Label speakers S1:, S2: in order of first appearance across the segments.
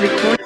S1: recording.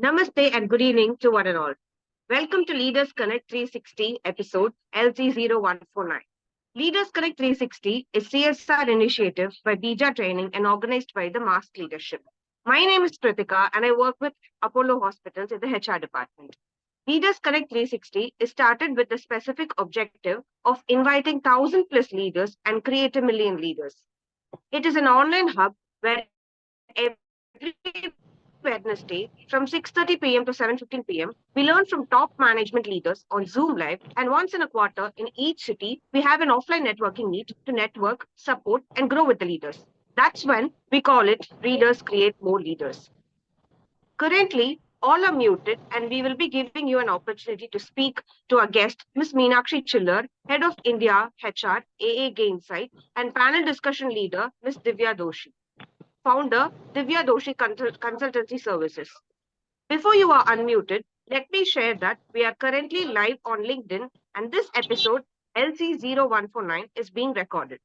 S2: Namaste and good evening to one and all. Welcome to Leaders Connect 360 episode LZ0149. Leaders Connect 360 is CSR initiative by Bija Training and organized by the Mask Leadership. My name is Kritika and I work with Apollo Hospitals in the HR department. Leaders Connect 360 is started with the specific objective of inviting 1,000 plus leaders and create a million leaders. It is an online hub where every Wednesday from 6:30 p.m. to 7:15 p.m. we learn from top management leaders on Zoom Live, and once in a quarter in each city, we have an offline networking meet to network, support, and grow with the leaders. That's when we call it Readers Create More Leaders. Currently, all are muted, and we will be giving you an opportunity to speak to our guest, Ms. Meenakshi Chhillar, Head of India HR, AA Gainsight, and panel discussion leader, Ms. Divya Doshi, founder, Divya Doshi Consultancy Services. Before you are unmuted, let me share that we are currently live on LinkedIn, and this episode, LC0149, is being recorded.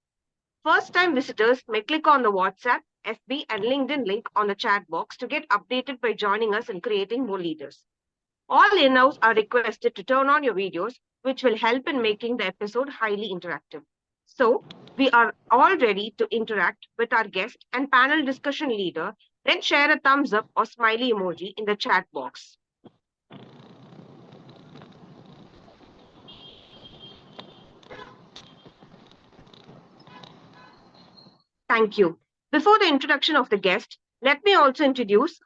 S2: First time visitors may click on the WhatsApp, FB, and LinkedIn link on the chat box to get updated by joining us in creating more leaders. All in-house are requested to turn on your videos, which will help in making the episode highly interactive. So, we are all ready to interact with our guest and panel discussion leader. Then share a thumbs up or smiley emoji in the chat box. Thank you. Before the introduction of the guest, let me also introduce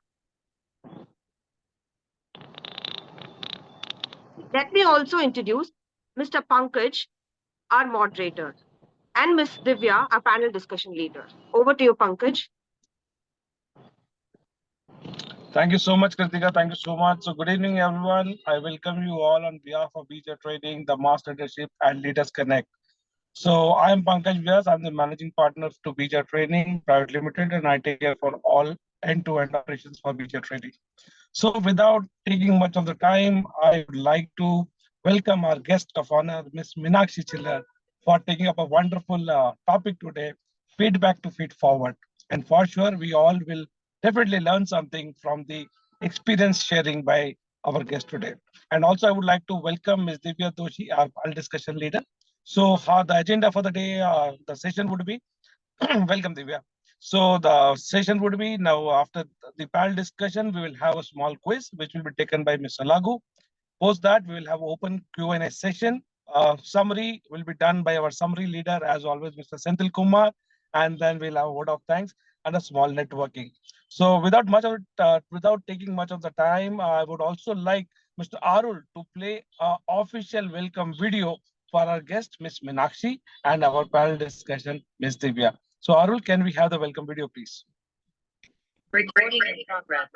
S2: Mr. Pankaj, our moderator, and Ms. Divya, our panel discussion leader. Over to you, Pankaj.
S1: Thank you so much, Kritika. Thank you so much. So good evening, everyone. I welcome you all on behalf of BJ Trading, the Mass Leadership and Leaders Connect. So I am Pankaj Vyas. I'm the managing partner to BJ Trading Private Limited, and I take care for all end-to-end operations for BJ Trading. So without taking much of the time, I would like to welcome our guest of honor, Ms. Meenakshi Chhillar, for taking up a wonderful topic today, feedback to feed forward. And for sure, we all will definitely learn something from the experience sharing by our guest today. And also, I would like to welcome Ms. Divya Doshi, our panel discussion leader. So the agenda for the day, the session would be, welcome Divya. So the session would be now after the panel discussion, we will have a small quiz which will be taken by Mr. Lagu. Post that, we will have open Q&A session. Summary will be done by our summary leader, as always, Mr. Senthil Kumar. And then we'll have a word of thanks and a small networking. So without taking much of the time, I would also like Mr. Arul to play an official welcome video for our guest, Ms. Meenakshi, and our panel discussion, Ms. Divya. So Arul, can we have the welcome video, please?
S3: Recording in progress.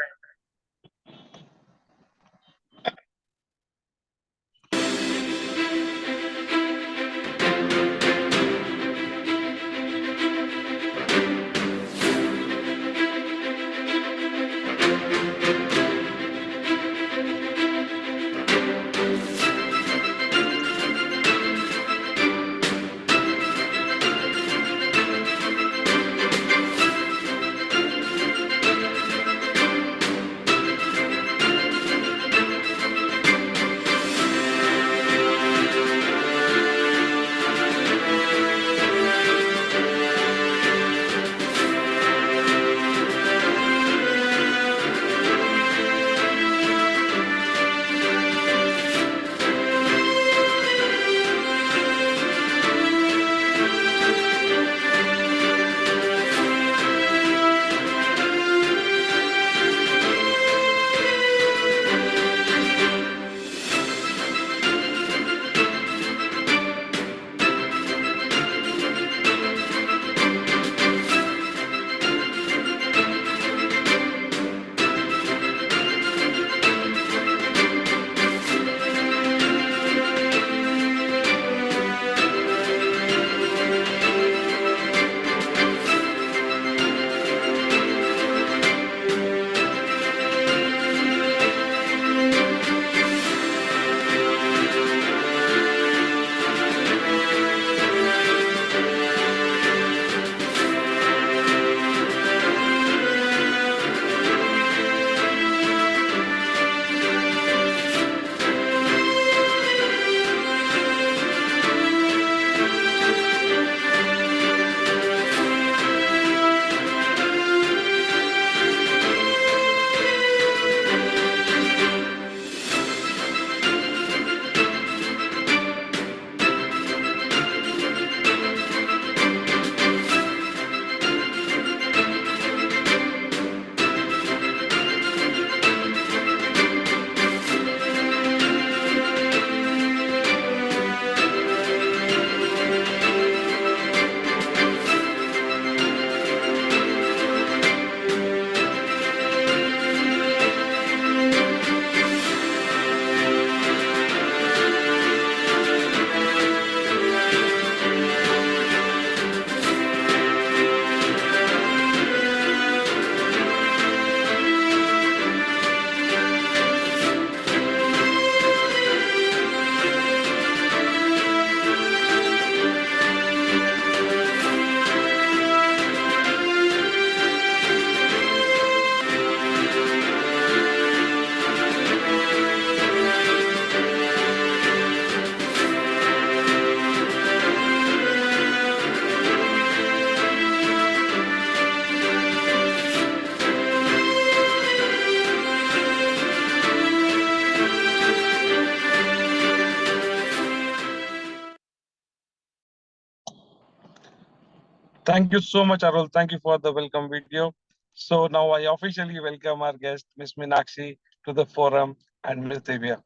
S1: Thank you so much, Arul. Thank you for the welcome video. So now I officially welcome our guest, Ms. Meenakshi, to the forum, and Ms. Divya.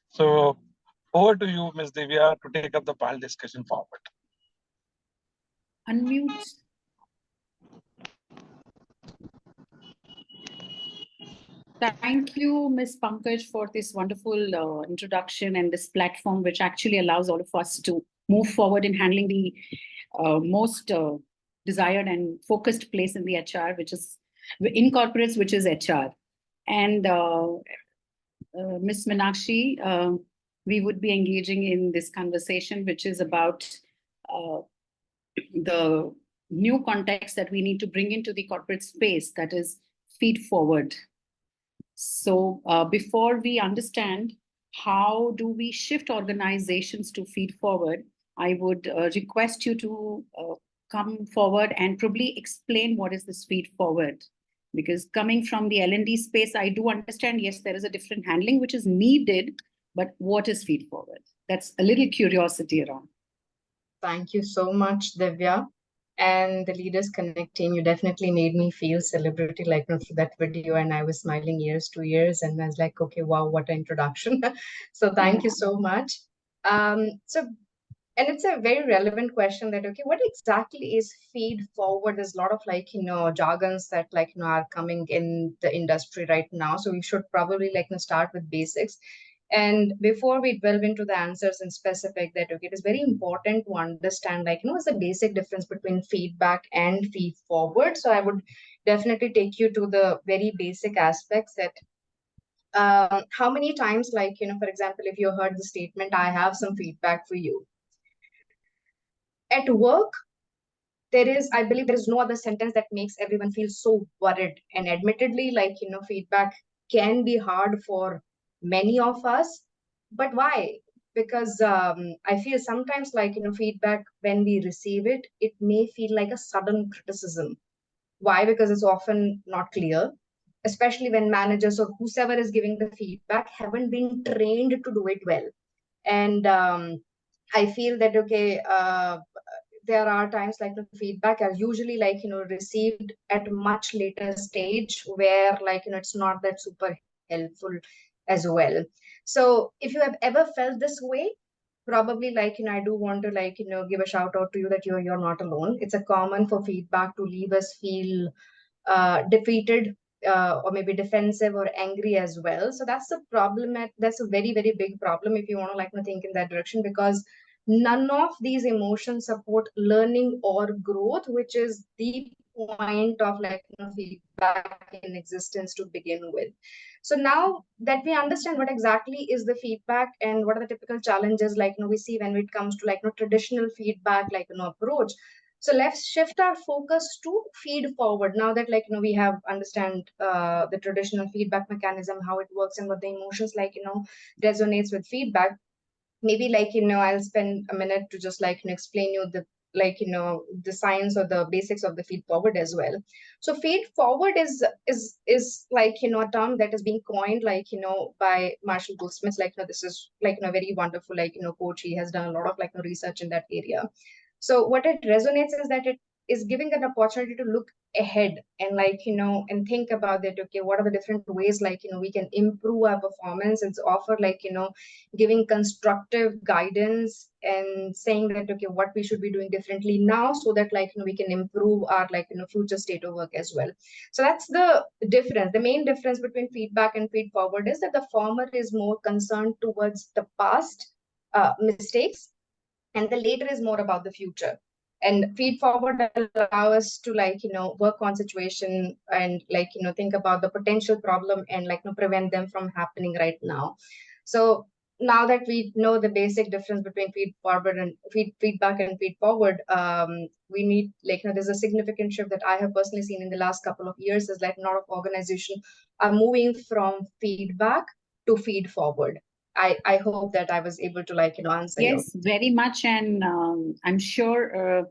S1: So over to you, Ms. Divya, to take up the panel discussion forward.
S4: Unmute. Thank you, Ms. Pankaj, for this wonderful introduction and this platform, which actually allows all of us to move forward in handling the most desired and focused place in the HR, which is in corporates, which is HR. And Ms. Meenakshi, we would be engaging in this conversation, which is about the new context that we need to bring into the corporate space, that is feed forward. So before we understand how do we shift organizations to feed forward, I would request you to come forward and probably explain what is this feed forward. Because coming from the L&D space, I do understand, yes, there is a different handling which is needed, but what is feed forward? That's a little curiosity around.
S3: Thank you so much, Divya. And the Leaders Connect team, you definitely made me feel celebrity like through that video, and I was smiling ears to ears, and I was like, okay, wow, what an introduction. So thank you so much. And it's a very relevant question that, okay, what exactly is feed forward? There's a lot of jargons that are coming in the industry right now. So we should probably start with basics. And before we delve into the answers in specific, that okay, it is very important to understand what's the basic difference between feedback and feed forward. So I would definitely take you to the very basic aspects that how many times, for example, if you heard the statement, I have some feedback for you. At work, I believe there is no other sentence that makes everyone feel so worried. And admittedly, feedback can be hard for many of us. But why? Because I feel sometimes feedback, when we receive it, it may feel like a sudden criticism. Why? Because it's often not clear, especially when managers or whoever is giving the feedback haven't been trained to do it well. And I feel that, okay, there are times the feedback are usually received at much later stage where it's not that super helpful as well. So if you have ever felt this way, probably I do want to give a shout out to you that you're not alone. It's a common for feedback to leave us feel defeated, or maybe defensive or angry as well. So that's the problem. That's a very, very big problem if you want to think in that direction, because none of these emotions support learning or growth, which is the point of feedback in existence to begin with. So now that we understand what exactly is the feedback and what are the typical challenges we see when it comes to traditional feedback approach. So let's shift our focus to feed forward. Now that we have understand the traditional feedback mechanism, how it works, and what the emotions resonates with feedback. Maybe I'll spend a minute to just explain you the the science or the basics of the feed forward as well. So feed forward is a term that is being coined by Marshall Goldsmith. This is very wonderful coach. He has done a lot of research in that area. So what it resonates is that it is giving an opportunity to look ahead and and think about that, okay, what are the different ways we can improve our performance. It's offer giving constructive guidance and saying that, okay, what we should be doing differently now so that we can improve our future state of work as well. So that's the difference. The main difference between feedback and feed forward is that the former is more concerned towards the past mistakes, and the later is more about the future. And feed forward allow us to work on situation and think about the potential problem and prevent them from happening right now. So now that we know the basic difference between feed forward and feedback and feed forward, we need there's a significant shift that I have personally seen in the last couple of years, is a lot of organizations are moving from feedback to feed forward. I hope that I was able to answer.
S4: Yes, very much. And I'm sure,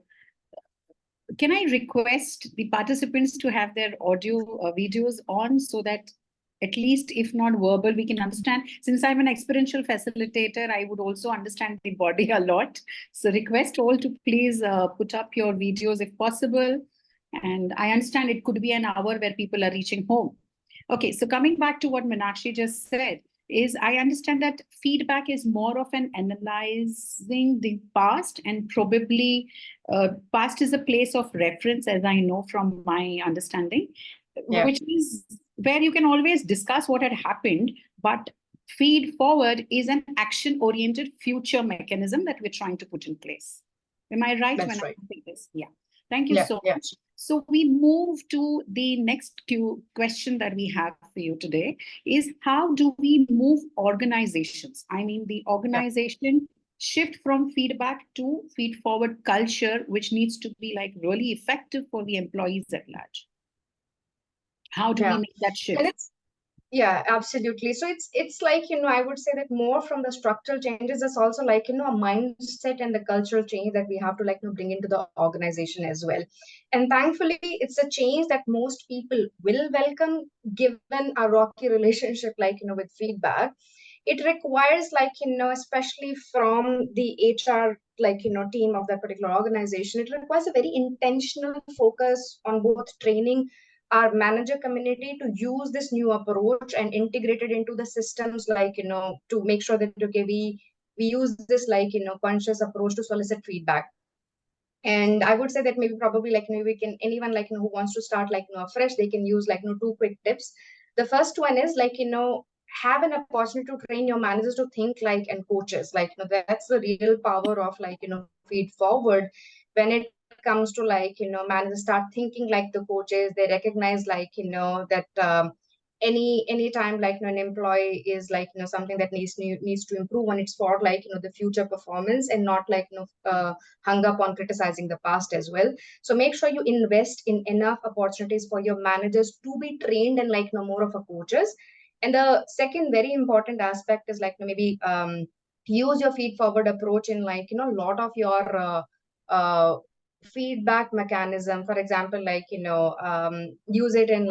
S4: can I request the participants to have their audio videos on so that at least if not verbal, we can understand. Since I'm an experiential facilitator, I would also understand the body a lot. So request all to please put up your videos if possible. And I understand it could be an hour where people are reaching home. Okay, so coming back to what Meenakshi just said, is I understand that feedback is more of an analyzing the past, and probably past is a place of reference, as I know from my understanding, which is where you can always discuss what had happened, but feed forward is an action-oriented future mechanism that we're trying to put in place. Am I right?
S3: That's
S4: when
S3: right.
S4: I say this? Yeah. Thank you so much. So we move to the next question that we have for you today is, how do we move organizations? I mean, the organization shift from feedback to feed forward culture, which needs to be like really effective for the employees at large. How do we make that shift?
S3: Yeah, absolutely. So it's like, I would say that more from the structural changes, it's also like, a mindset and the cultural change that we have to bring into the organization as well. And thankfully, it's a change that most people will welcome, given a rocky relationship, with feedback. It requires especially from the HR, team of that particular organization, it requires a very intentional focus on both training our manager community to use this new approach and integrate it into the systems, to make sure that, okay, we use this, conscious approach to solicit feedback. And I would say that maybe probably we can, anyone who wants to start afresh, they can use two quick tips. The first one is have an opportunity to train your managers to think like and coaches. That's the real power of feed forward. When it comes to managers start thinking like the coaches, they recognize that any time an employee is something that needs to improve on, it's for the future performance, and not hung up on criticizing the past as well. So make sure you invest in enough opportunities for your managers to be trained and more of a coaches. And the second very important aspect is maybe use your feed forward approach in a lot of your feedback mechanism. For example, use it in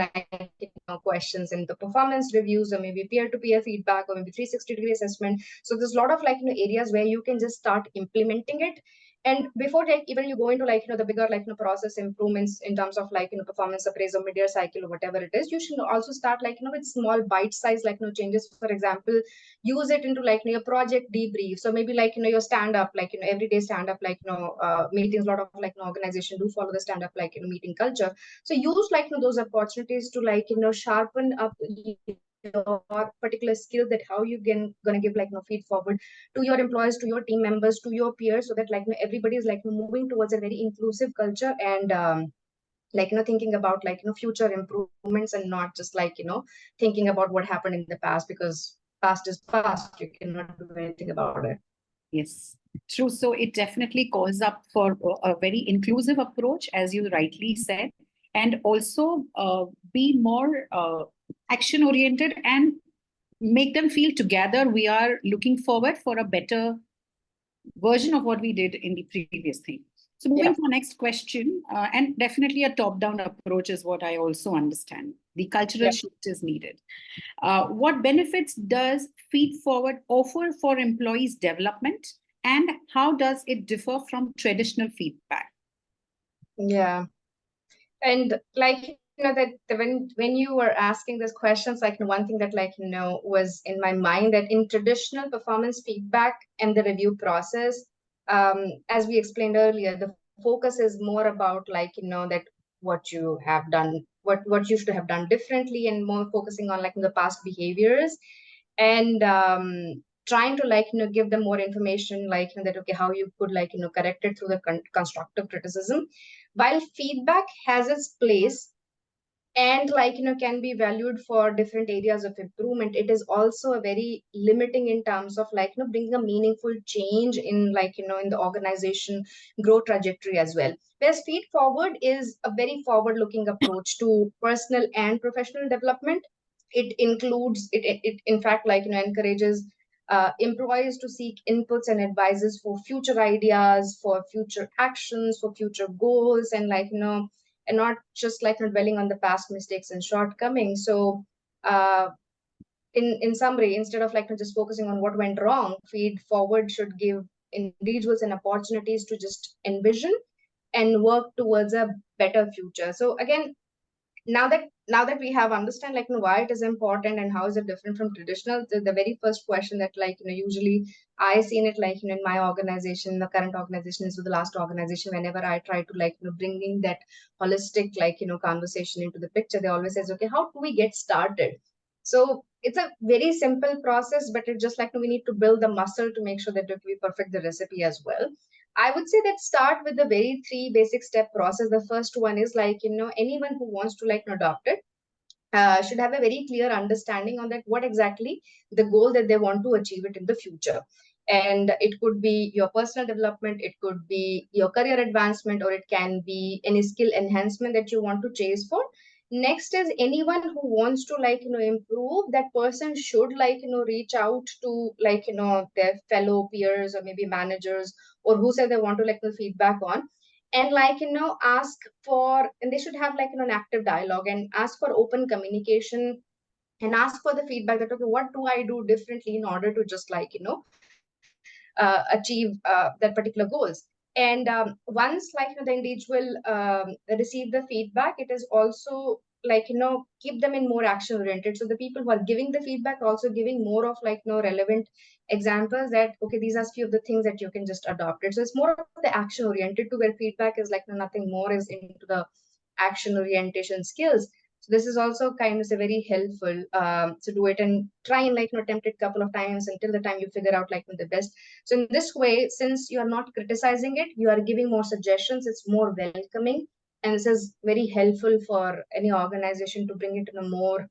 S3: questions in the performance reviews, or maybe peer-to-peer feedback, or maybe 360-degree assessment. So there's a lot of areas where you can just start implementing it. And before even you go into the bigger process improvements in terms of performance appraisal, mid-year cycle, or whatever it is, you should also start with small bite size changes. For example, use it into your project debrief. So maybe your stand up, everyday stand up, meetings. A lot of organization do follow the stand up meeting culture. So use those opportunities to sharpen up your particular skill, that how you gonna give feed forward to your employees, to your team members, to your peers, so that everybody is moving towards a very inclusive culture, and thinking about future improvements, and not just thinking about what happened in the past, because past is past, you cannot do anything about it.
S4: Yes, true. So it definitely calls up for a very inclusive approach, as you rightly said, and also be more action oriented and make them feel together we are looking forward for a better version of what we did in the previous thing. So moving to our next question, and definitely a top-down approach is what I also understand. The cultural shift is needed. What benefits does Feed Forward offer for employees' development, and how does it differ from traditional feedback?
S3: Yeah, and that when you were asking these questions, one thing that was in my mind, that in traditional performance feedback and the review process, as we explained earlier, the focus is more about that what you have done, what you should have done differently, and more focusing on the past behaviors, and trying to give them more information that, okay, how you could correct it through the constructive criticism. While feedback has its place and can be valued for different areas of improvement, it is also a very limiting in terms of bringing a meaningful change in in the organization growth trajectory as well. Whereas feed forward is a very forward looking approach to personal and professional development. It includes it in fact encourages employees to seek inputs and advices for future ideas, for future actions, for future goals, and and not just dwelling on the past mistakes and shortcomings. So in summary, instead of just focusing on what went wrong, feed forward should give individuals and opportunities to just envision and work towards a better future. So again, now that we have understand why it is important and how is it different from traditional, the very first question that usually I seen it in my organization, the current organization is with the last organization, whenever I try to bringing that holistic conversation into the picture, they always says, okay, how do we get started? So it's a very simple process, but it just we need to build the muscle to make sure that we perfect the recipe as well. I would say that start with the very three basic step process. The first one is anyone who wants to adopt it should have a very clear understanding on that what exactly the goal that they want to achieve it in the future. And it could be your personal development, it could be your career advancement, or it can be any skill enhancement that you want to chase for. Next is anyone who wants to improve, that person should reach out to their fellow peers or maybe managers or who say they want to the feedback on, and ask for, and they should have an active dialogue and ask for open communication and ask for the feedback that okay, what do I do differently in order to just achieve that particular goals. And once the individual receive the feedback, it is also keep them in more action oriented. So the people who are giving the feedback are also giving more of relevant examples that okay, these are few of the things that you can just adopt it. So it's more of the action oriented to where feedback is nothing more is into the action orientation skills. So this is also kind of a very helpful to do it and try and attempt it a couple of times until the time you figure out the best. So in this way, since you are not criticizing it, you are giving more suggestions, it's more welcoming, and this is very helpful for any organization to bring it in a more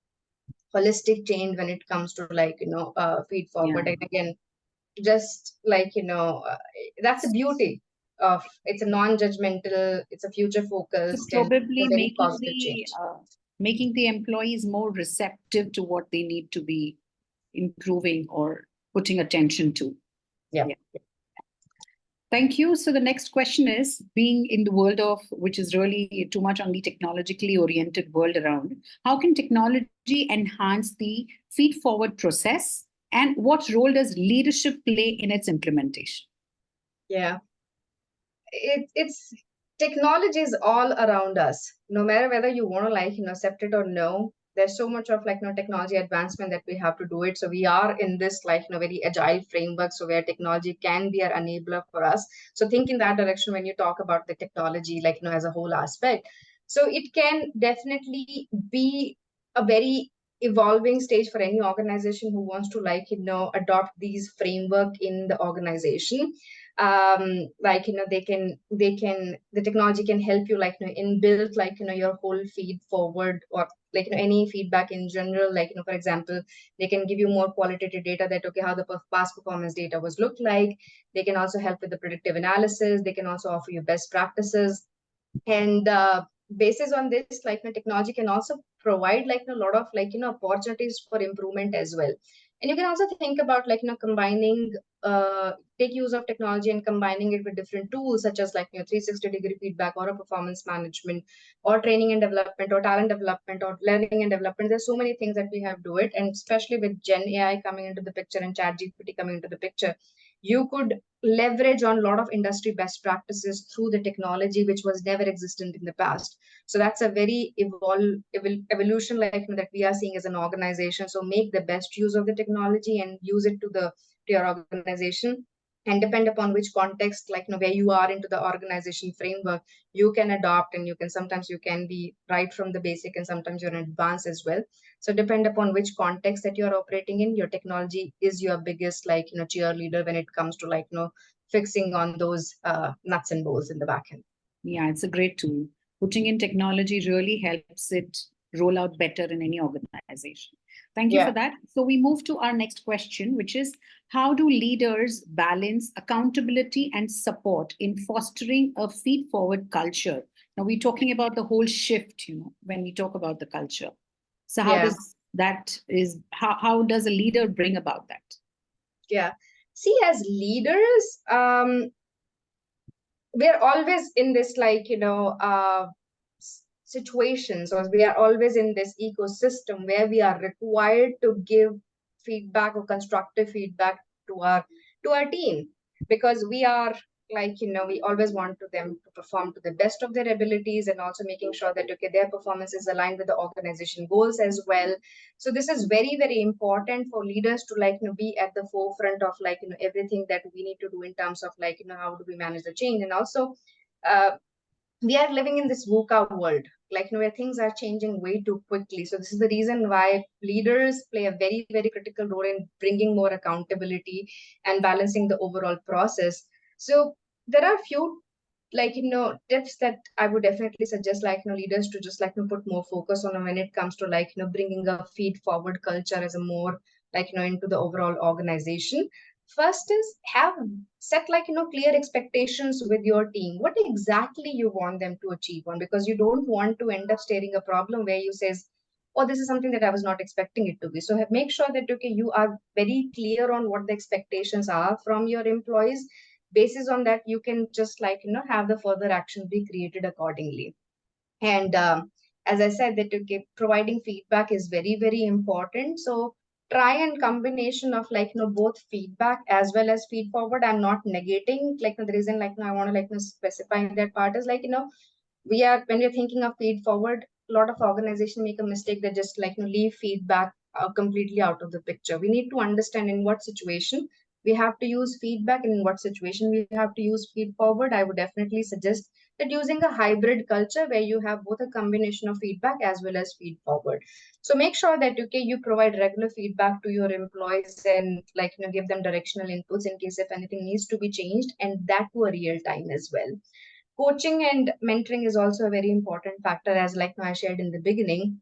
S3: holistic change when it comes to feed forward.
S4: Yeah.
S3: And again, just that's the beauty of it's a non-judgmental, it's a future focused,
S4: So
S3: and
S4: probably
S3: a very positive change.
S4: making the employees more receptive to what they need to be improving or putting attention to.
S3: Yeah.
S4: Thank you. So the next question is, being in the world of, which is really too much on the technologically oriented world around, how can technology enhance the feed forward process, and what role does leadership play in its implementation?
S3: Yeah. It's technology is all around us, no matter whether you want to accept it or no. There's so much of technology advancement that we have to do it. So we are in this very agile framework, so where technology can be an enabler for us. So think in that direction when you talk about the technology as a whole aspect. So it can definitely be a very evolving stage for any organization who wants to adopt these framework in the organization. They can the technology can help you inbuilt your whole feed forward, or any feedback in general, for example, they can give you more qualitative data that okay, how the past performance data was looked like. They can also help with the predictive analysis, they can also offer you best practices. And basis on this technology can also provide a lot of opportunities for improvement as well. And you can also think about combining take use of technology and combining it with different tools such as 360-degree feedback, or a performance management, or training and development, or talent development, or learning and development. There's so many things that we have to do it, and especially with Gen AI coming into the picture and Chat GPT coming into the picture, you could leverage on a lot of industry best practices through the technology which was never existent in the past. So that's a very evolution that we are seeing as an organization. So make the best use of the technology and use it to your organization, and depend upon which context where you are into the organization framework, you can adopt, and sometimes you can be right from the basic, and sometimes you're in advanced as well. So depend upon which context that you're operating in, your technology is your biggest cheerleader when it comes to fixing on those nuts and bolts in the back end.
S4: Yeah, it's a great tool. Putting in technology really helps it roll out better in any organization. Thank you for that. So we move to our next question, which is, how do leaders balance accountability and support in fostering a feed-forward culture? Now we're talking about the whole shift, when we talk about the culture. So how does a leader bring about that?
S3: Yeah. See, as leaders, we're always in this situations, or we are always in this ecosystem where we are required to give feedback or constructive feedback to our team, because we are we always want to them to perform to the best of their abilities, and also making sure that okay, their performance is aligned with the organization goals as well. So this is very, very important for leaders to be at the forefront of everything that we need to do in terms of how do we manage the change. And also uh, we are living in this VUCA world, where things are changing way too quickly. So this is the reason why leaders play a very, very critical role in bringing more accountability and balancing the overall process. So there are few tips that I would definitely suggest leaders to just put more focus on when it comes to bringing a feed forward culture as a more into the overall organization. First is have set clear expectations with your team, what exactly you want them to achieve on, because you don't want to end up staring a problem where you says, oh, this is something that I was not expecting it to be. So make sure that okay, you are very clear on what the expectations are from your employees. Basis on that, you can just have the further action be created accordingly. And as I said that okay, providing feedback is very, very important. So try and combination of both feedback as well as feed forward. I'm not negating the reason I want to specify that part is we are, when we're thinking of feed forward, a lot of organizations make a mistake that just leave feedback completely out of the picture. We need to understand in what situation we have to use feedback and in what situation we have to use feed forward. I would definitely suggest that using a hybrid culture where you have both a combination of feedback as well as feed forward. So make sure that okay, you provide regular feedback to your employees and give them directional inputs in case if anything needs to be changed, and that to a real time as well. Coaching and mentoring is also a very important factor, as I shared in the beginning.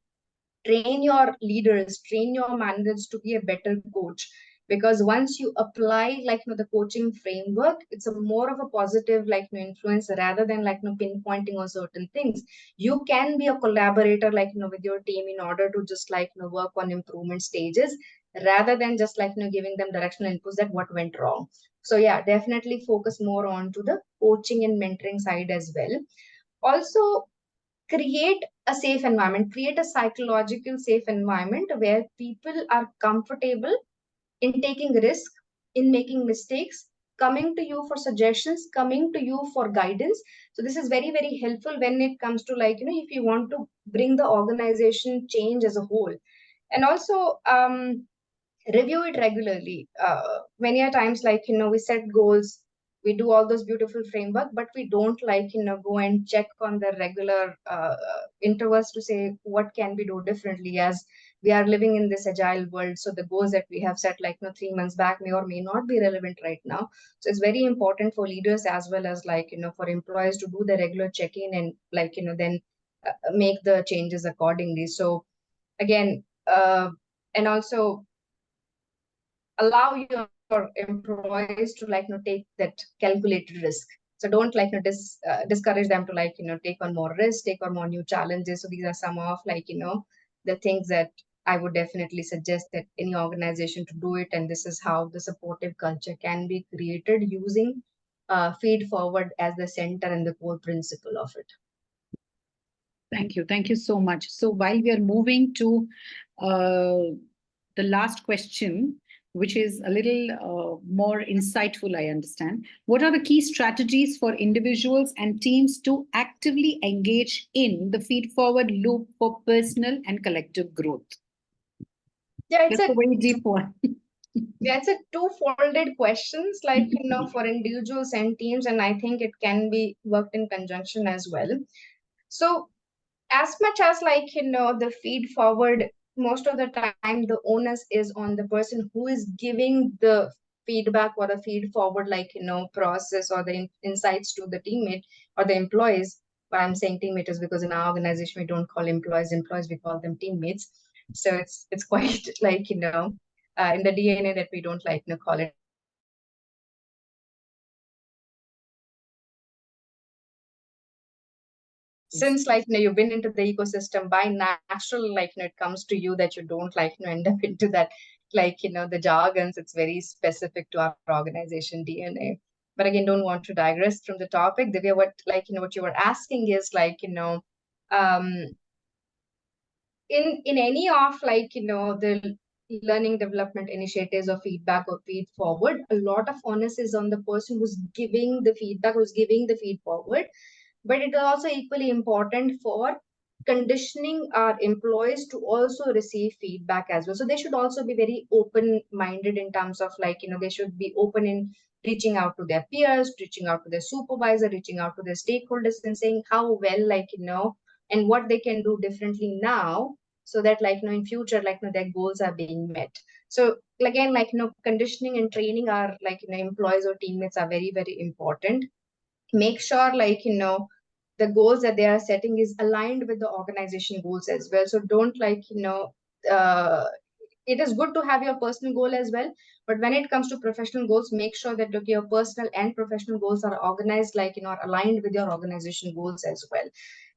S3: Train your leaders, train your managers to be a better coach, because once you apply the coaching framework, it's a more of a positive influence rather than pinpointing on certain things. You can be a collaborator with your team in order to just work on improvement stages, rather than just giving them directional inputs that what went wrong. So yeah, definitely focus more on to the coaching and mentoring side as well. Also, create a safe environment, create a psychological safe environment where people are comfortable in taking risk, in making mistakes, coming to you for suggestions, coming to you for guidance. So this is very, very helpful when it comes to if you want to bring the organization change as a whole. And also review it regularly. Many a times we set goals, we do all those beautiful framework, but we don't go and check on the regular intervals to say what can we do differently, as we are living in this agile world. So the goals that we have set 3 months back may or may not be relevant right now. So it's very important for leaders as well as for employees to do the regular check-in and then make the changes accordingly. So again, and also allow your employees to take that calculated risk. So don't discourage them to take on more risk, take on more new challenges. So these are some of the things that I would definitely suggest that any organization to do it. And this is how the supportive culture can be created using feed forward as the center and the core principle of it.
S4: Thank you. Thank you so much. So while we are moving to the last question, which is a little more insightful, I understand. What are the key strategies for individuals and teams to actively engage in the feed-forward loop for personal and collective growth?
S3: Yeah, it's
S4: That's a very deep one.
S3: Yeah, it's a two-folded questions, for individuals and teams, and I think it can be worked in conjunction as well. So as much as the feed forward, most of the time the onus is on the person who is giving the feedback or the feed forward process or the insights to the teammate or the employees. Why I'm saying teammate is because in our organization we don't call employees, we call them teammates. So it's quite in the DNA that we don't call it since you've been into the ecosystem by natural it comes to you that you don't end up into that the jargons. It's very specific to our organization DNA. But again, don't want to digress from the topic. Divya, what what you were asking is In any of the learning development initiatives or feedback or feed forward, a lot of onus is on the person who's giving the feedback, who's giving the feed forward. But it is also equally important for conditioning our employees to also receive feedback as well. So they should also be very open minded in terms of they should be open in reaching out to their peers, reaching out to their supervisor, reaching out to their stakeholders and saying how well and what they can do differently now, so that in future their goals are being met. So again, conditioning and training our employees or teammates are very, very important. Make sure the goals that they are setting is aligned with the organization goals as well. So don't uh, it is good to have your personal goal as well, but when it comes to professional goals, make sure that your personal and professional goals are organized are aligned with your organization goals as well.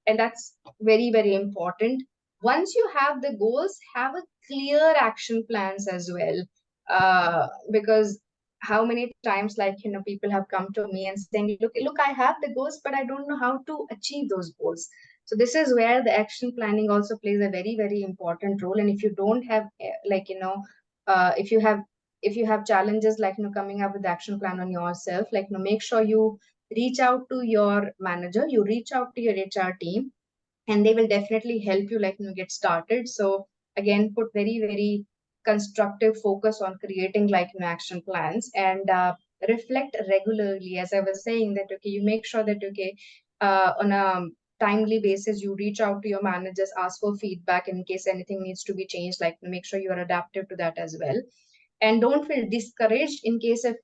S3: And that's very, very important. Once you have the goals, have a clear action plans as well. Because how many times people have come to me and saying, look, I have the goals, but I don't know how to achieve those goals. So this is where the action planning also plays a very, very important role. And if you don't have if you have challenges coming up with the action plan on yourself, make sure you reach out to your manager, you reach out to your HR team, and they will definitely help you get started. So again, put very, very constructive focus on creating action plans, and reflect regularly. As I was saying, that you make sure that on a timely basis you reach out to your managers, ask for feedback in case anything needs to be changed, make sure you are adaptive to that as well. And don't feel discouraged in case if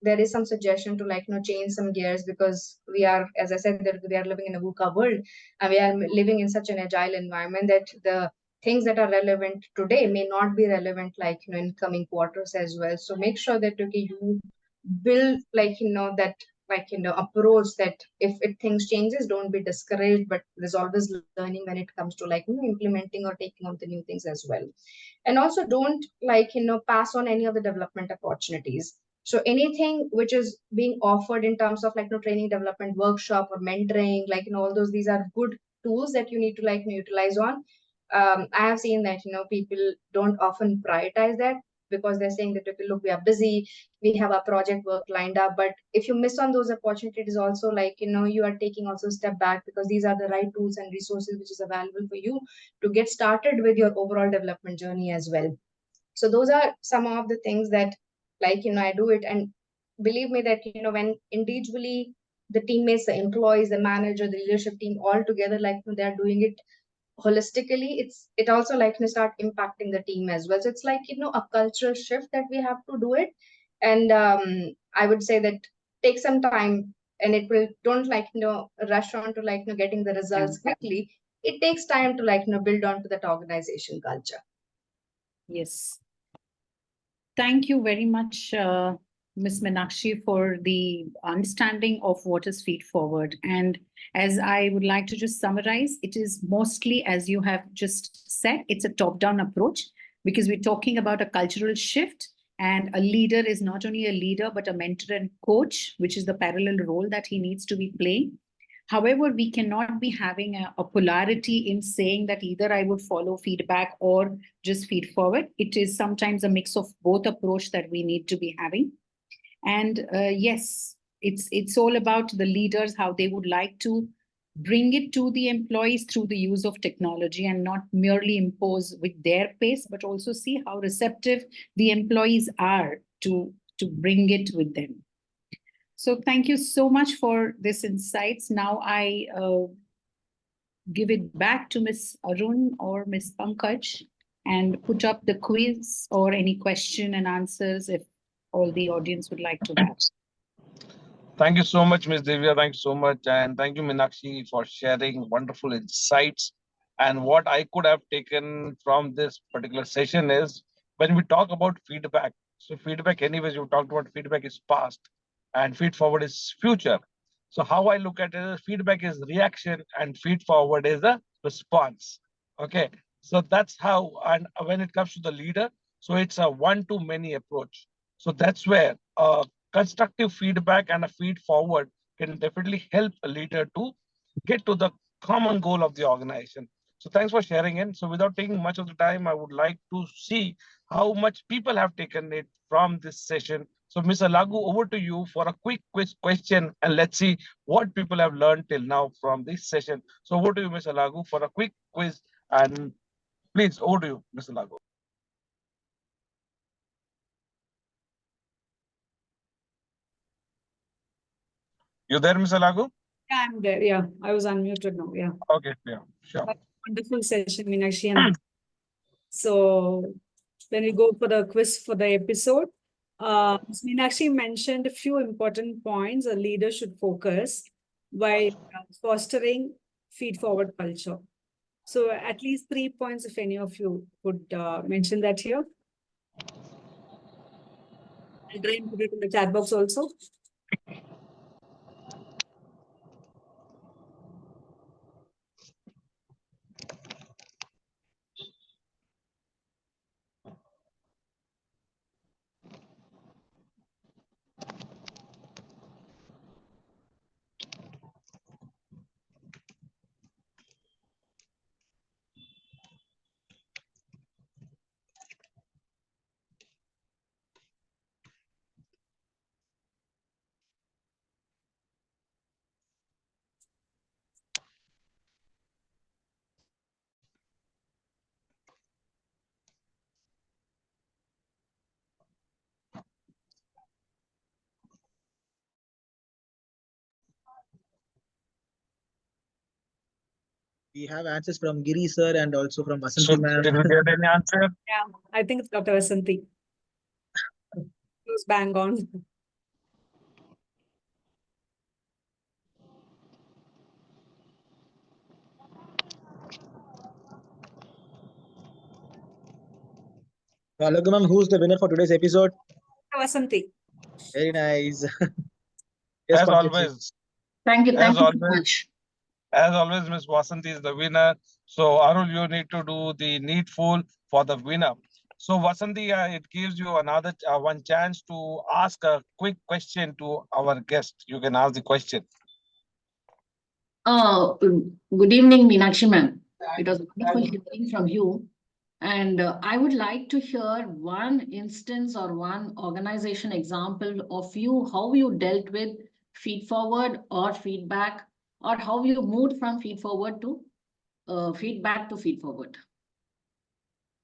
S3: there is some suggestion to change some gears, because we are, as I said, that we are living in a VUCA world, and we are living in such an agile environment that the things that are relevant today may not be relevant in coming quarters as well. So make sure that you build that approach, that if things changes, don't be discouraged, but there's always learning when it comes to implementing or taking on the new things as well. And also don't pass on any of the development opportunities. So anything which is being offered in terms of training, development, workshop, or mentoring, all those, these are good tools that you need to utilize on. I have seen that people don't often prioritize that, because they're saying that, okay, look, we are busy, we have our project work lined up. But if you miss on those opportunities, also you are taking also a step back, because these are the right tools and resources which is available for you to get started with your overall development journey as well. So those are some of the things that I do it. And believe me that when individually the teammates, the employees, the manager, the leadership team all together, they're doing it holistically, it also start impacting the team as well. So it's a cultural shift that we have to do it. And I would say that take some time, and it will, don't rush on to getting the results quickly. It takes time to build on to that organization culture.
S4: Yes. Thank you very much, Ms. Meenakshi, for the understanding of what is feed forward. And as I would like to just summarize, it is mostly, as you have just said, it's a top-down approach, because we're talking about a cultural shift, and a leader is not only a leader, but a mentor and coach, which is the parallel role that he needs to be playing. However, we cannot be having a polarity in saying that either I would follow feedback or just feed forward. It is sometimes a mix of both approach that we need to be having. And yes, it's all about the leaders, how they would like to bring it to the employees through the use of technology, and not merely impose with their pace, but also see how receptive the employees are to bring it with them. So thank you so much for this insights. Now I give it back to Ms. Arun or Ms. Pankaj, and put up the quiz or any question and answers if all the audience would like to have.
S1: Thank you so much, Ms. Divya. Thank you so much. And thank you, Meenakshi, for sharing wonderful insights. And what I could have taken from this particular session is, when we talk about feedback, so feedback, anyways, you talked about feedback is past and feed forward is future. So how I look at it is, feedback is reaction and feed forward is a response. Okay. So that's how, and when it comes to the leader, so it's a one-to-many approach. So that's where constructive feedback and a feed forward can definitely help a leader to get to the common goal of the organization. So thanks for sharing in. So without taking much of the time, I would like to see how much people have taken it from this session. So Mr. Lagu, over to you for a quick quiz question, and let's see what people have learned till now from this session. So over to you, Mr. Lagu, for a quick quiz, and please, over to you, Mr. Lagu. You there, Mr. Lagu?
S5: Yeah, I'm there. Yeah, I was unmuted now. Yeah.
S1: Okay, yeah, sure.
S5: Wonderful session, Meenakshi. And so then we go for the quiz for the episode. Ms. Meenakshi mentioned a few important points a leader should focus while fostering feed-forward culture. So at least 3 points, if any of you could mention that here. I'll try and put it in the chat box also.
S6: We have answers from Giri sir and also from
S1: So
S6: Vasanthi ma'am.
S1: did we get any answer?
S5: Yeah, I think it's Dr. Vasanthi. He was bang on.
S6: Lagu ma'am, who's the winner for today's episode?
S5: Vasanthi.
S6: Very nice. Yes,
S1: As
S6: Pankaj ji.
S1: always,
S7: Thank you.
S1: as
S7: Thank you so
S1: always,
S7: much.
S1: as always, Miss Vasanthi is the winner. So Arul, you need to do the needful for the winner. So Vasanthi, it gives you another one chance to ask a quick question to our guest. You can ask the question.
S7: Good evening, Meenakshi ma'am. It was wonderful hearing from you. And I would like to hear one instance or one organization example of you, how you dealt with feed forward or feedback, or how you moved from feed forward to feedback to feed forward.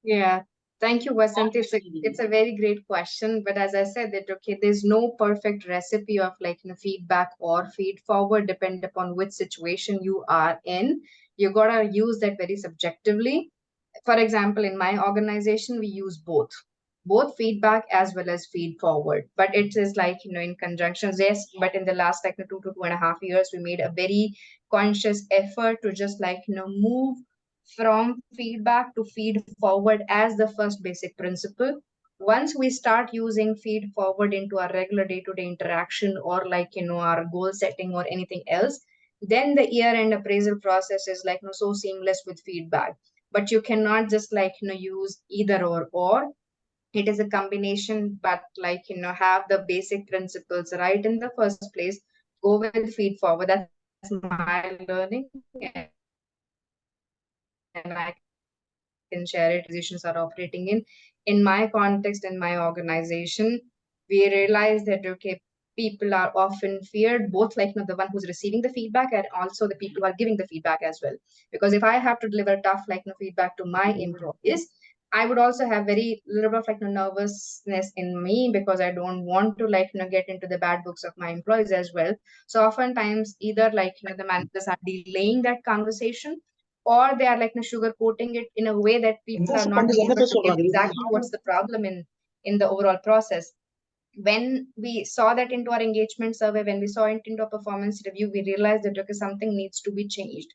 S3: Yeah, thank you, Vasant. It's a very great question. But as I said, that okay, there's no perfect recipe of feedback or feed forward, depend upon which situation you are in. You gotta use that very subjectively. For example, in my organization, we use both feedback as well as feed forward. But it is in conjunctions, yes. But in the last 2 to 2.5 years, we made a very conscious effort to just move from feedback to feed forward as the first basic principle. Once we start using feed forward into our regular day-to-day interaction or our goal setting or anything else, then the year-end appraisal process is so seamless with feedback. But you cannot just use either or. It is a combination, but have the basic principles right in the first place. Go with feed forward. That's my learning, and I can share it. Organizations are operating in my context, in my organization, we realize that okay, people are often feared, both the one who's receiving the feedback and also the people who are giving the feedback as well. Because if I have to deliver tough feedback to my employees, I would also have very little bit of nervousness in me, because I don't want to get into the bad books of my employees as well. So oftentimes either the managers are delaying that conversation, or they are sugar coating it in a way that people are not able to get exactly what's the problem in the overall process. When we saw that into our engagement survey, when we saw it into a performance review, we realized that okay, something needs to be changed.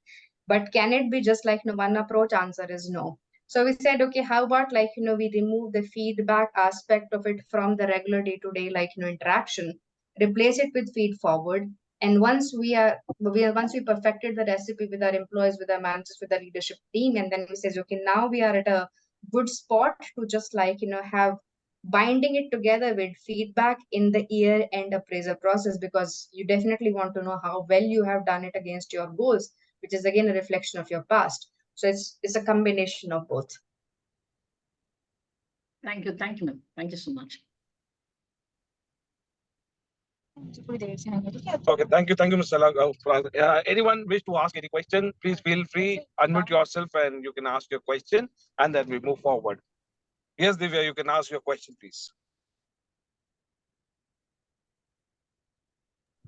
S3: But can it be just one approach? Answer is no. So we said, okay, how about we remove the feedback aspect of it from the regular day-to-day interaction, replace it with feed forward. And once we perfected the recipe with our employees, with our managers, with the leadership team, and then we says, okay, now we are at a good spot to just have binding it together with feedback in the year end appraisal process, because you definitely want to know how well you have done it against your goals. which is again a reflection of your past. So it's a combination of both.
S7: Thank you, ma'am. Thank you so much.
S1: Okay, thank you, Mr. Lag. Anyone wish to ask any question, please feel free, unmute yourself and you can ask your question and then we move forward. Yes, Divya, you can ask your question, please.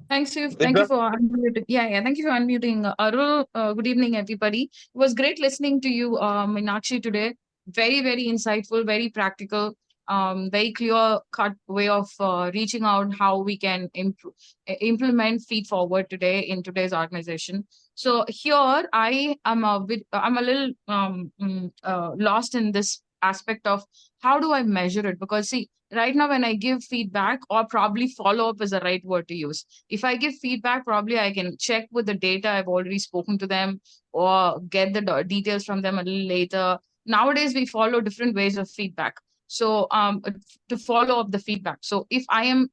S8: Thank you
S1: Divya?
S8: for unmuting. Thank you for unmuting. Arul, good evening, everybody. It was great listening to you, Meenakshi, today. Very, very insightful, very practical, very clear-cut way of reaching out how we can implement Feedforward today in today's organization. So here, I'm a little lost in this aspect of how do I measure it? Because see, right now when I give feedback, or probably follow up is the right word to use. If I give feedback, probably I can check with the data I've already spoken to them or get the details from them a little later. Nowadays, we follow different ways of feedback. So to follow up the feedback. So if I am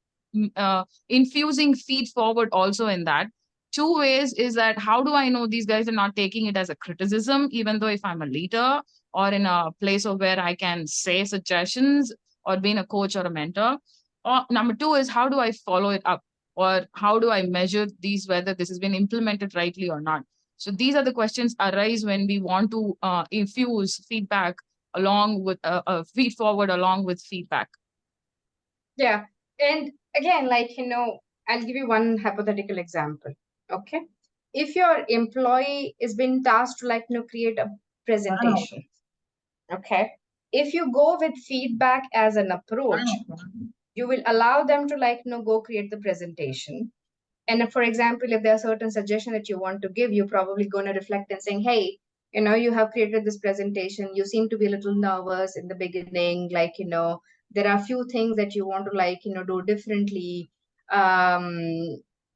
S8: infusing Feedforward also in that, two ways is that how do I know these guys are not taking it as a criticism, even though if I'm a leader or in a place of where I can say suggestions or being a coach or a mentor. Or number two is how do I follow it up? Or how do I measure these, whether this has been implemented rightly or not? So these are the questions arise when we want to infuse feedback along with Feedforward along with feedback.
S3: Yeah. And again, I'll give you one hypothetical example. Okay. If your employee is being tasked to create a presentation. Okay. If you go with feedback as an approach, you will allow them to go create the presentation. And if, for example, if there are certain suggestions that you want to give, you're probably going to reflect and saying, hey, you have created this presentation. You seem to be a little nervous in the beginning. There are a few things that you want to do differently.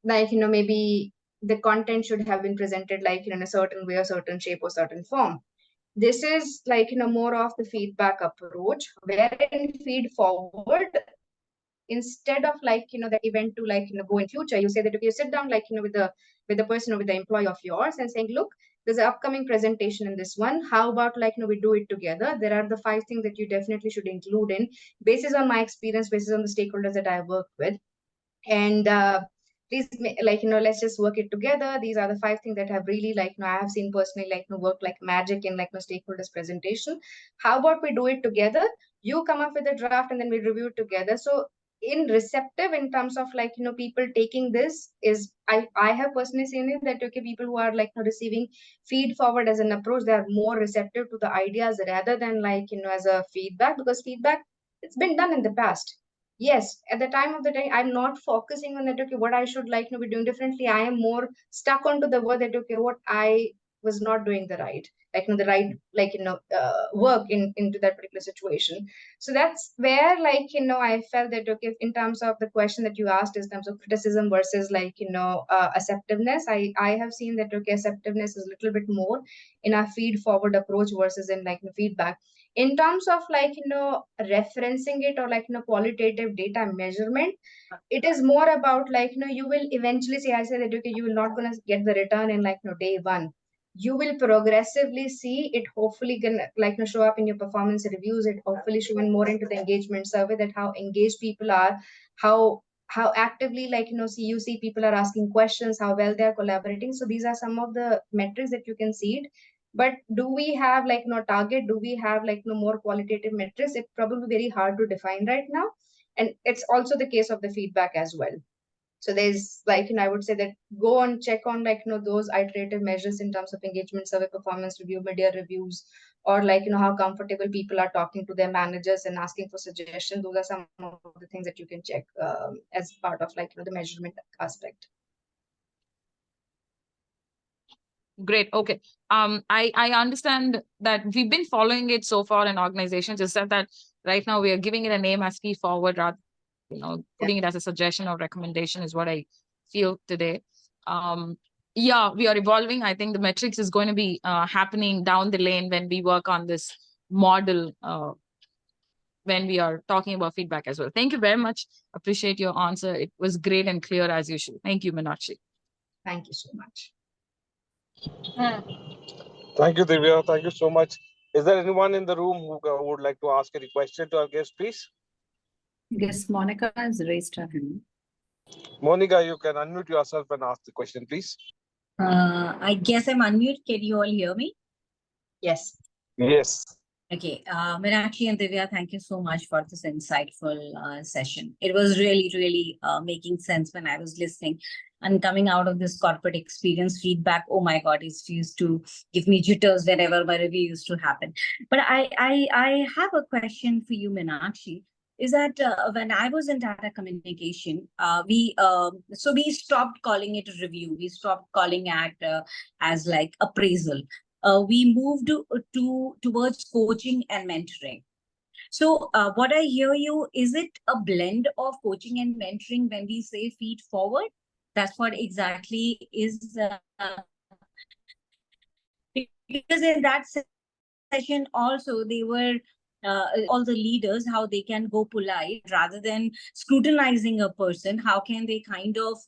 S3: Maybe the content should have been presented in a certain way, a certain shape or certain form. This is more of the feedback approach, wherein Feedforward, instead of that event to go in future, you say that if you sit down with the person or with the employee of yours and saying, look, there's an upcoming presentation in this one. How about we do it together? There are the 5 things that you definitely should include in, basis on my experience, basis on the stakeholders that I work with. And please, let's just work it together. These are the 5 things that have really I have seen personally work like magic in stakeholders presentation. How about we do it together? You come up with a draft and then we review it together. So in receptive, in terms of people taking this, is I have personally seen it that okay, people who are receiving Feedforward as an approach, they are more receptive to the ideas rather than as a feedback, because feedback, it's been done in the past. Yes, at the time of the day, I'm not focusing on that, okay, what I should be doing differently. I am more stuck onto the word that, okay, what I was not doing the right, the right, work into that particular situation. So that's where, I felt that, okay, in terms of the question that you asked, in terms of criticism versus acceptiveness, I have seen that, okay, acceptiveness is a little bit more in our Feedforward approach versus in feedback. In terms of referencing it or qualitative data measurement, it is more about you will eventually see, I say that okay, you will not gonna get the return in day one. You will progressively see it, hopefully gonna show up in your performance reviews. It hopefully showing more into the engagement survey, that how engaged people are, how actively you see people are asking questions, how well they are collaborating. So these are some of the metrics that you can see it. But do we have target? Do we have more qualitative metrics? It's probably very hard to define right now. And it's also the case of the feedback as well. So there's I would say that go and check on those iterative measures in terms of engagement survey, performance review, media reviews, or how comfortable people are talking to their managers and asking for suggestions. Those are some of the things that you can check as part of the measurement aspect.
S8: Great. Okay. I understand that we've been following it so far in organizations. Just that right now we are giving it a name as Feedforward, rather putting it as a suggestion or recommendation is what I feel today. Yeah, we are evolving. I think the metrics is going to be happening down the lane when we work on this model. When we are talking about feedback as well. Thank you very much. Appreciate your answer. It was great and clear as usual. Thank you, Meenakshi.
S3: Thank you so much.
S1: Thank you, Divya. Thank you so much. Is there anyone in the room who would like to ask any question to our guest, please?
S4: Yes, Monica has raised her hand.
S1: Monica, you can unmute yourself and ask the question, please.
S9: I guess I'm unmute. Can you all hear me?
S3: Yes.
S1: Yes.
S9: Okay. Meenakshi and Divya, thank you so much for this insightful session. It was really making sense when I was listening. And coming out of this corporate experience feedback, oh my God, it used to give me jitters whenever my review used to happen. But I have a question for you, Meenakshi. Is that when I was in data communication, we stopped calling it a review. We stopped calling it as like appraisal. We moved towards coaching and mentoring. So what I hear you, is it a blend of coaching and mentoring when we say feed forward? That's what exactly is because in that session also they were all the leaders, how they can go polite rather than scrutinizing a person. How can they kind of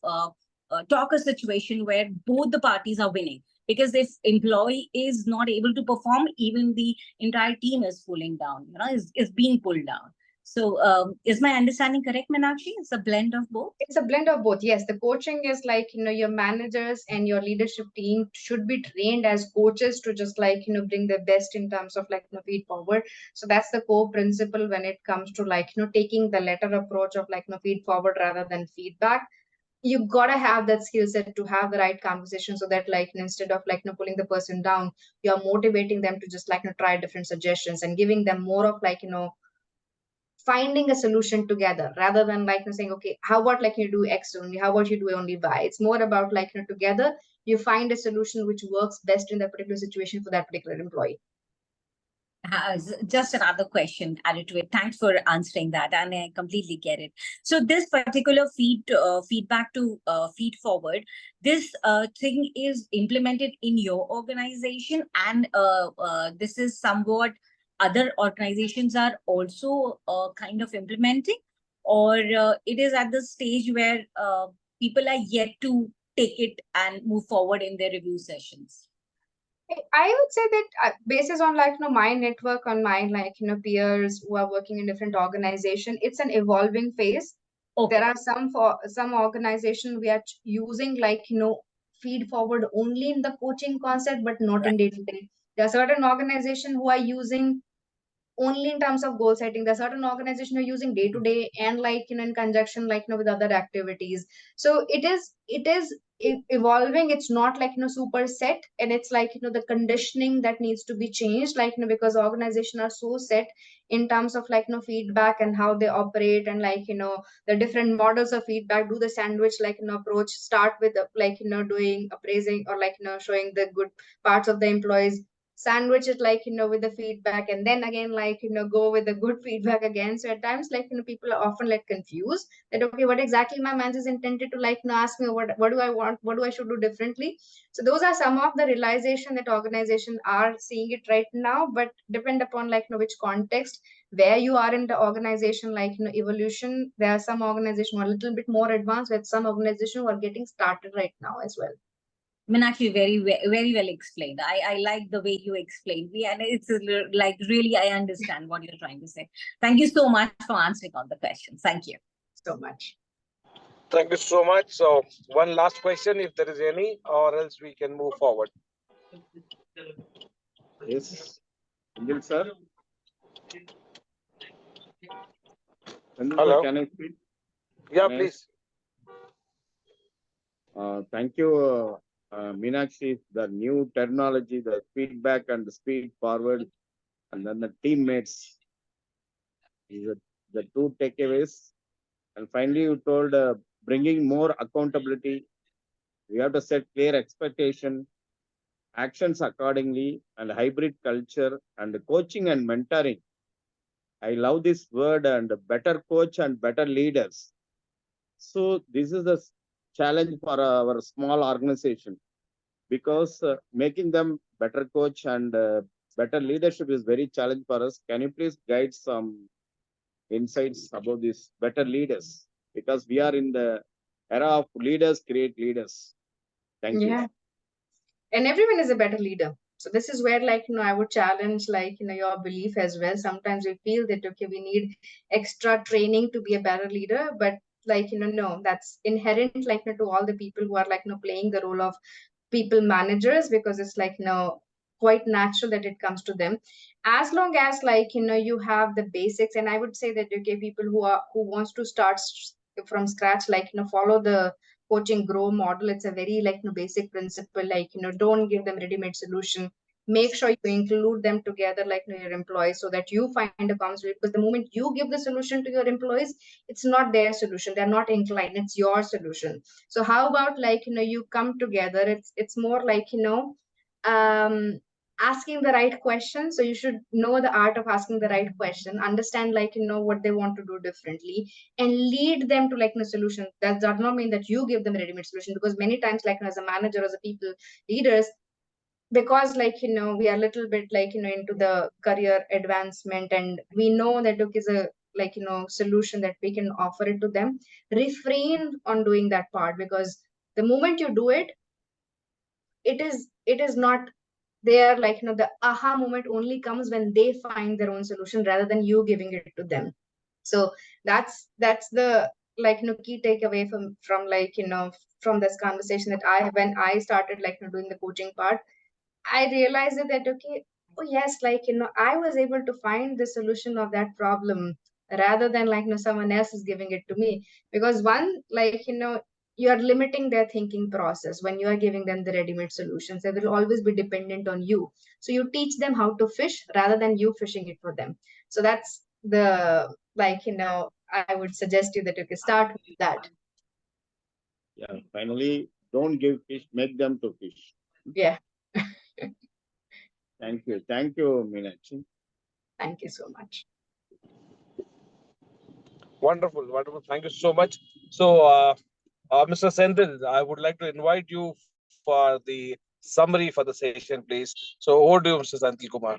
S9: talk a situation where both the parties are winning? Because if employee is not able to perform, even the entire team is pulling down, is being pulled down. So is my understanding correct, Meenakshi? It's a blend of both?
S3: It's a blend of both. Yes, the coaching is like, your managers and your leadership team should be trained as coaches to just like, bring the best in terms of like, feed forward. So that's the core principle when it comes to like, taking the latter approach of like, feed forward rather than feedback. You gotta have that skill set to have the right conversation so that like instead of like pulling the person down, you're motivating them to just like try different suggestions and giving them more of like finding a solution together rather than like saying, okay, how about like you do X only, how about you do only Y? It's more about like together you find a solution which works best in that particular situation for that particular employee.
S9: Just another question added to it. Thanks for answering that, and I completely get it. So this particular feedback to feed forward, this thing is implemented in your organization, and this is somewhat other organizations are also kind of implementing, or it is at the stage where people are yet to take it and move forward in their review sessions.
S3: I would say that basis on like my network, on my like peers who are working in different organization, it's an evolving phase. Okay. There are some organization we are using like feed forward only in the coaching concept, but not in day to day. There are certain organization who are using only in terms of goal setting. There are certain organizations who are using day to day and like in conjunction like with other activities. So it is evolving. It's not like super set, and it's like the conditioning that needs to be changed, like because organizations are so set in terms of like feedback and how they operate, and like the different models of feedback. Do the sandwich like approach, start with like doing appraising or like showing the good parts of the employees, sandwich it like with the feedback, and then again like go with the good feedback again. So at times like people are often like confused that okay, what exactly my manager is intended to like ask me, what do I want, what do I should do differently. So those are some of the realization that organizations are seeing it right now, but depend upon like which context where you are in the organization, like evolution. There are some organizations who are a little bit more advanced, with some organizations who are getting started right now as well.
S9: Meenakshi, very well explained. I like the way you explained me, and it's like really I understand what you're trying to say. Thank you so much for answering all the questions. Thank you
S3: so much.
S1: Thank you so much. So one last question, if there is any, or else we can move forward.
S10: Yes, Angel sir.
S1: Hello.
S10: Can I speak?
S1: Yeah, please.
S10: Thank you, Meenakshi. The new terminology, the feedback and the speed forward, and then the teammates. These are the two takeaways. And finally, you told bringing more accountability. We have to set clear expectation, actions accordingly, and hybrid culture, and coaching and mentoring. I love this word, and better coach and better leaders. So this is a challenge for our small organization, because making them better coach and better leadership is very challenge for us. Can you please guide some insights about this better leaders? Because we are in the era of leaders create leaders. Thank you.
S3: and everyone is a better leader. So this is where, like, I would challenge, like, your belief as well. Sometimes we feel that, okay, we need extra training to be a better leader, but like, no, that's inherent, like, to all the people who are like, playing the role of people managers, because it's like, quite natural that it comes to them. As long as, like, you have the basics. And I would say that, okay, people who wants to start from scratch, like, follow the coaching grow model. It's a very, like, basic principle, like, don't give them ready-made solution. Make sure you include them together, like, your employees, so that you find a common solution. Because the moment you give the solution to your employees, it's not their solution, they're not inclined, it's your solution. So how about, like, you come together. It's more like, um asking the right question. So you should know the art of asking the right question, understand, like, what they want to do differently, and lead them to, like, a solution. That does not mean that you give them a ready-made solution, because many times, like, as a manager, as a people leaders, because, like, we are a little bit, like, into the career advancement, and we know that, okay, is a, like, solution that we can offer it to them, refrain on doing that part. Because the moment you do it, it is not there, like, the aha moment only comes when they find their own solution rather than you giving it to them. So that's the, like, key takeaway from like, from this conversation, that when I started, like, doing the coaching part, I realized that, okay, oh yes, like, I was able to find the solution of that problem rather than, like, someone else is giving it to me. Because one, like, you are limiting their thinking process when you are giving them the ready-made solutions. They will always be dependent on you. So you teach them how to fish rather than you fishing it for them. So that's the, like, I would suggest you that you can start with that.
S10: Yeah, finally, don't give fish, make them to fish.
S3: Yeah.
S10: Thank you. Thank you, Meenakshi.
S3: Thank you so much.
S1: Wonderful, wonderful. Thank you so much. So, Mr. Senthil, I would like to invite you for the summary for the session, please. So, over to you, Mr. Senthil Kumar.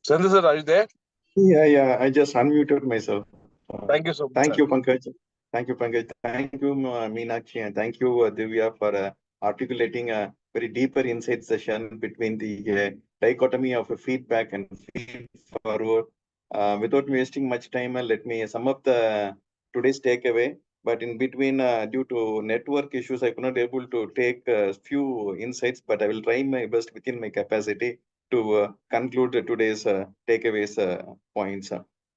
S1: Senthil sir, are you there?
S11: Yeah, I just unmuted myself.
S1: Thank you so much.
S11: Thank
S1: Sir.
S11: you, Pankaj. Thank you, Pankaj. Thank you, Meenakshi, and thank you, Divya, for articulating a very deeper insight session between the dichotomy of feedback and feed forward. Without wasting much time, let me sum up the today's takeaway. But in between, due to network issues, I could not able to take a few insights, but I will try my best within my capacity to conclude today's takeaways points.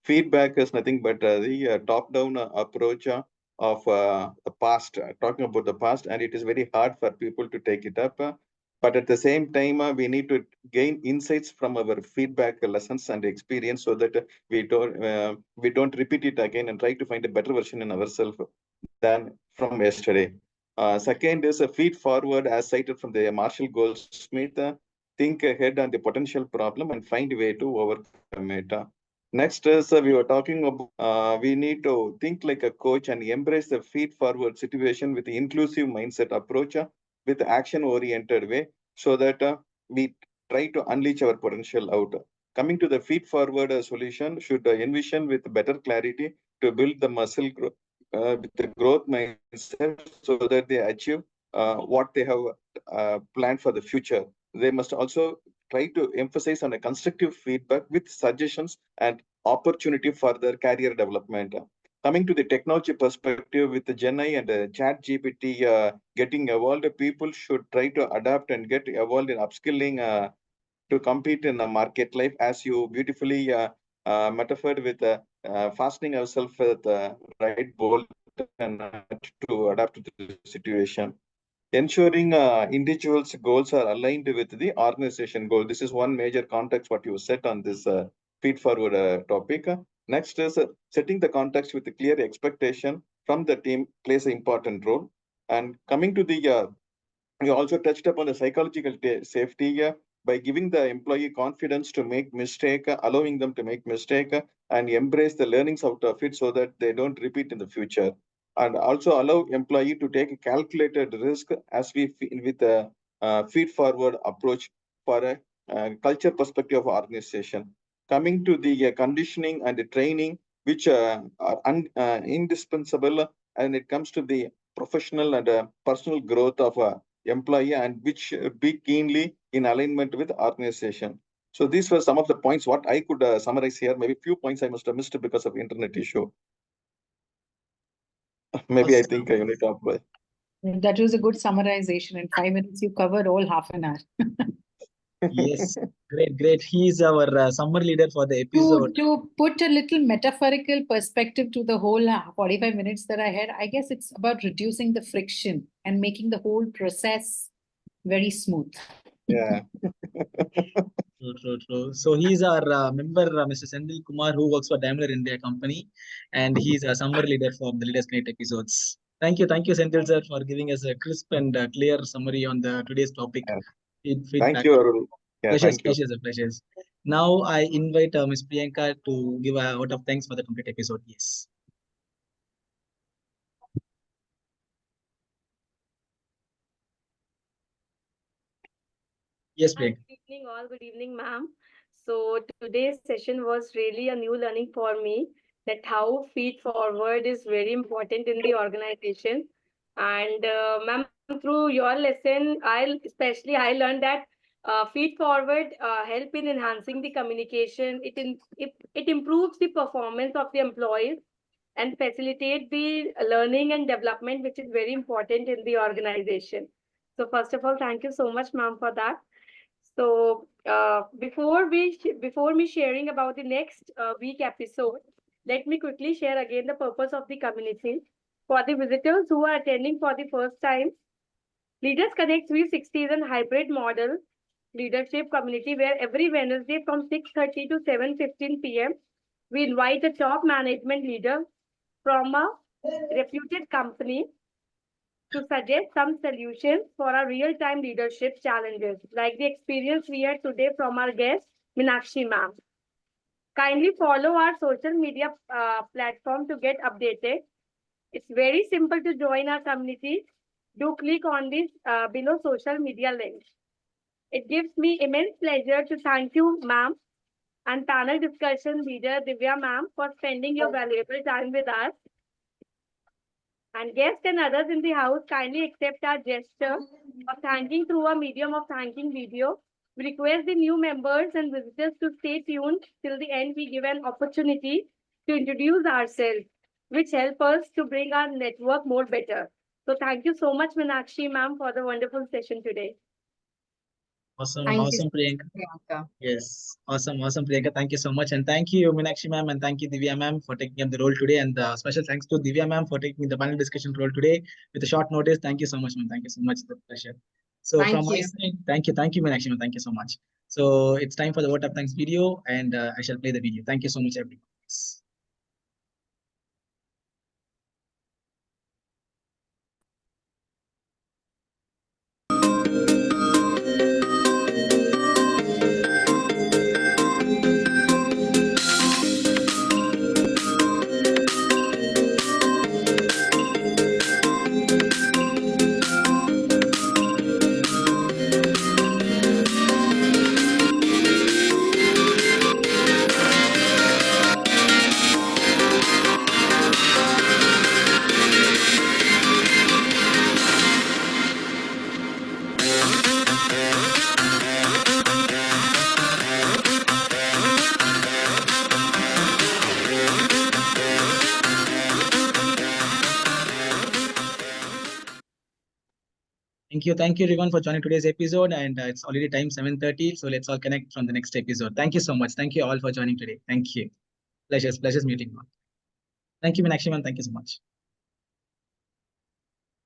S11: Feedback is nothing but the top-down approach of the past, talking about the past, and it is very hard for people to take it up. But at the same time, we need to gain insights from our feedback lessons and experience, so that we don't repeat it again and try to find a better version in ourselves than from yesterday. Second is a feed forward, as cited from the Marshall Goldsmith. Think ahead on the potential problem and find a way to overcome it. Next is we were talking about we need to think like a coach and embrace the feed forward situation with the inclusive mindset approach with action oriented way, so that we try to unleash our potential out. Coming to the feed forward solution should envision with better clarity to build the muscle with the growth mindset, so that they achieve what they have planned for the future. They must also try to emphasize on a constructive feedback with suggestions and opportunity for their career development. Coming to the technology perspective, with the Gen I and Chat GPT getting evolved, people should try to adapt and get evolved in upskilling to compete in the market life, as you beautifully metaphored with fastening ourselves with the right bolt and to adapt to the situation. Ensuring individuals' goals are aligned with the organization goal. This is one major context what you set on this feed forward topic. Next is setting the context with a clear expectation from the team plays an important role. And coming to the you also touched upon the psychological safety by giving the employee confidence to make mistake, allowing them to make mistake, and embrace the learnings out of it, so that they don't repeat in the future. And also allow employee to take a calculated risk, as we with a feed forward approach for a culture perspective of organization. Coming to the conditioning and the training, which are indispensable, and it comes to the professional and personal growth of a employee, and which be keenly in alignment with organization. So these were some of the points what I could summarize here. Maybe few points I must have missed because of internet issue. Maybe I think you need to apply.
S4: That was a good summarization. In 5 minutes, you covered all half an hour.
S6: Yes, great. He is our summary leader for the episode.
S4: To put a little metaphorical perspective to the whole 45 minutes that I had, I guess it's about reducing the friction and making the whole process very smooth.
S11: Yeah.
S6: True. So he's our member, Mr. Sendil Kumar, who works for Daimler India company, and he's a summary leader for the Leaders Connect episodes. Thank you, Sendil sir, for giving us a crisp and clear summary on the today's topic.
S11: Yeah.
S6: Feedback.
S11: Thank you, Arul. Yeah, thank you.
S6: Pleasures. Now I invite Ms. Priyanka to give a vote of thanks for the complete episode. Yes. Yes, Priyanka.
S12: Good evening, all. Good evening, ma'am. So today's session was really a new learning for me, that how feed forward is very important in the organization. And ma'am, through your lesson, I learned that feed forward help in enhancing the communication. It improves the performance of the employees and facilitate the learning and development, which is very important in the organization. So first of all, thank you so much, ma'am, for that. So before me sharing about the next week episode, let me quickly share again the purpose of the community. For the visitors who are attending for the first time, Leaders Connect 360 is a hybrid model leadership community where every Wednesday from 6:30 to 7:15 p.m. we invite a top management leader from a reputed company to suggest some solutions for our real-time leadership challenges, like the experience we had today from our guest, Meenakshi ma'am. Kindly follow our social media platform to get updated. It's very simple to join our community. Do click on this below social media link. It gives me immense pleasure to thank you, ma'am, and panel discussion leader, Divya ma'am, for spending your valuable time with us. And guests and others in the house, kindly accept our gesture of thanking through a medium of thanking video. We request the new members and visitors to stay tuned till the end. We give an opportunity to introduce ourselves, which help us to bring our network more better. So thank you so much, Meenakshi ma'am, for the wonderful session today.
S6: Awesome,
S3: Thank
S6: awesome,
S3: you,
S6: Priyanka.
S3: Priyanka.
S6: Yes, awesome, Priyanka. Thank you so much, and thank you, Meenakshi ma'am, and thank you, Divya ma'am, for taking up the role today. And special thanks to Divya ma'am for taking the panel discussion role today with a short notice. Thank you so much, ma'am. Thank you so much. The pleasure. So
S3: Thank
S6: from my
S3: you.
S6: side, thank you, Meenakshi ma'am. Thank you so much. So it's time for the vote of thanks video, and I shall play the video. Thank you so much, everyone. Thank you everyone for joining today's episode, and it's already time 7:30, so let's all connect from the next episode. Thank you so much. Thank you all for joining today. Thank you. Pleasures meeting you all. Thank you, Meenakshi ma'am. Thank you so much.